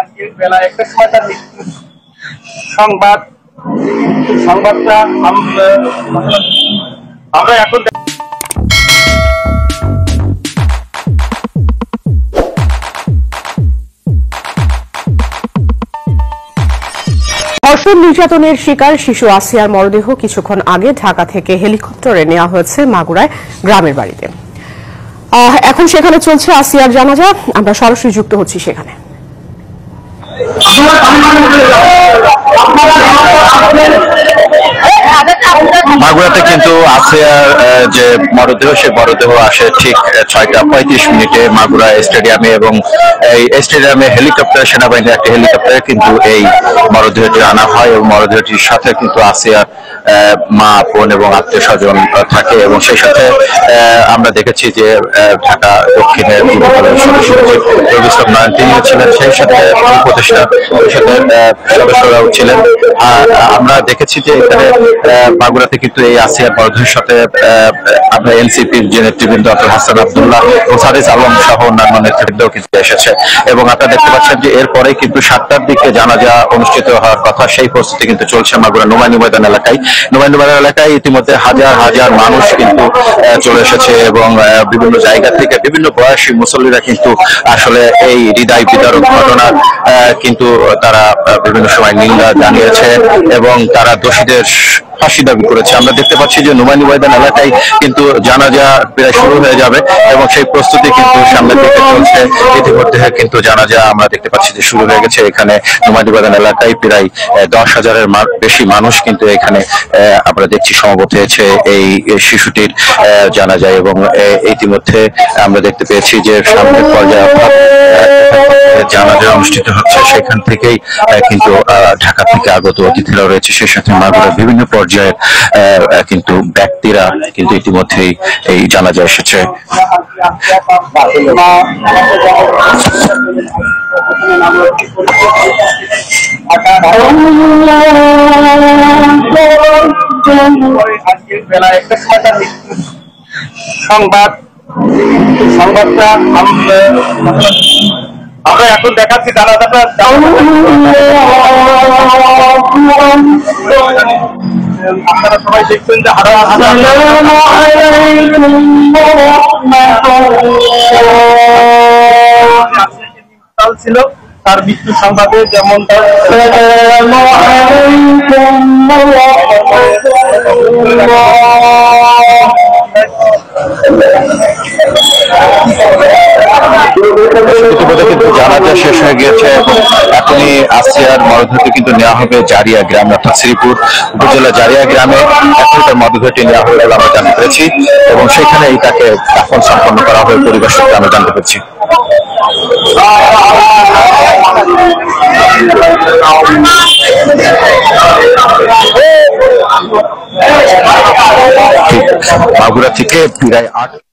আজকে বেলা 1টার সময় তার মৃত্যুর সংবাদটা আমরা এখন ধর্ষণ নির্যাতনের শিকার শিশু আসিয়ার মরদেহ কিছুক্ষণ আগে ঢাকা থেকে হেলিকপ্টারে নেওয়া হয়েছে মাগুরায় গ্রামের বাড়িতে। এখন সেখানে চলছে আসিয়ার জানাজা। আমরা সরাসরি যুক্ত হচ্ছি সেখানে। মাগুরাতে কিন্তু আসিয়ার যে মরদেহ সে মরদেহ আসে ঠিক 6টা 35 মাগুরা স্টেডিয়ামে, এবং এই স্টেডিয়ামে হেলিকপ্টার, সেনাবাহিনীর একটি হেলিকপ্টারে কিন্তু এই মরদেহটি আনা হয় এবং মরদেহটির সাথে কিন্তু আসিয়ার মা, বোন এবং আত্মীয় স্বজন থাকে। এবং সেই সাথে আমরা দেখেছি যে ঢাকা দক্ষিণের সদস্য রবি ইসলাম নয়ন তিনিও ছিলেন, সেই সাথে উপদেষ্টা পরিষদের সদস্যরাও ছিলেন। আর আমরা দেখেছি যে এখানে মাগুরাতে কিন্তু এই আসিয়ার মরদেহের সাথে আমরা এনসিপির যে নেতৃবৃন্দ ডক্টর হাসান আব্দুল্লাহ ও সাদিস আলম সহ অন্যান্য নেতৃবৃন্দ কিন্তু এসেছে। এবং আপনারা দেখতে পাচ্ছেন যে এরপরে কিন্তু 7টার দিকে জানাজা অনুষ্ঠিত হওয়ার কথা, সেই প্রস্তুতি কিন্তু চলছে মাগুরা নোমানী ময়দান এলাকায়। নোমানী ময়দান এলাকায় ইতিমধ্যে হাজার হাজার মানুষ কিন্তু চলে এসেছে এবং বিভিন্ন জায়গা থেকে বিভিন্ন বয়সী মুসল্লিরা কিন্তু আসলে এই হৃদয় বিদারক ঘটনার কিন্তু তারা বিভিন্ন সময় নিন্দা জানিয়েছে এবং তারা দোষীদের ফাঁসি দাবি করেছে। আমরা দেখতে পাচ্ছি যে নোমানী ময়দান এলাকায় কিন্তু জানাজা প্রায় শুরু হয়ে যাবে এবং সেই প্রস্তুতি কিন্তু সামনের দিকে চলছে। ইতিমধ্যে কিন্তু জানাজা আমরা দেখতে পাচ্ছি যে শুরু হয়ে গেছে। এখানে নোমানী ময়দান এলাকায় প্রায় 10,000-এর বেশি মানুষ কিন্তু এখানে আমরা দেখছি সমবেত হয়েছে এই শিশুটির জানাজা। এবং ইতিমধ্যে আমরা দেখতে পেয়েছি যে সামনের পর্যায়ে জানাজা অনুষ্ঠিত হচ্ছে, সেখান থেকেই কিন্তু ঢাকা থেকে আগত অতিথিরা রয়েছে, সেই সাথে মাগুরার বিভিন্ন পর্যায়ের কিন্তু ব্যক্তিরা কিন্তু ইতিমধ্যেই এই জানাজা এসেছে। আজকে বেলা 1টার সময় তার মৃত্যুর সংবাদটা আমরা এখন দেখাচ্ছি জানাজাটা। আপনারা সবাই দেখছেন যে ছিল তার মৃত্যু সংবাদে, যেমন কিন্তু জানাজা শেষ হয়ে গিয়েছে এবং এখনই আসিয়ার মরদেহটি কিন্তু নেওয়া হবে জারিয়া গ্রামে, অর্থাৎ শ্রীপুর উপজেলা জারিয়া গ্রামে এখন তার মরদেহটি নেওয়া হবে বলে আমরা জানতে পেরেছি এবং সেখানেই তাকে দাফন সম্পন্ন করা হবে পরিবার সূত্রে আমরা জানতে পেরেছি। মাগুরা থেকে প্রায় 8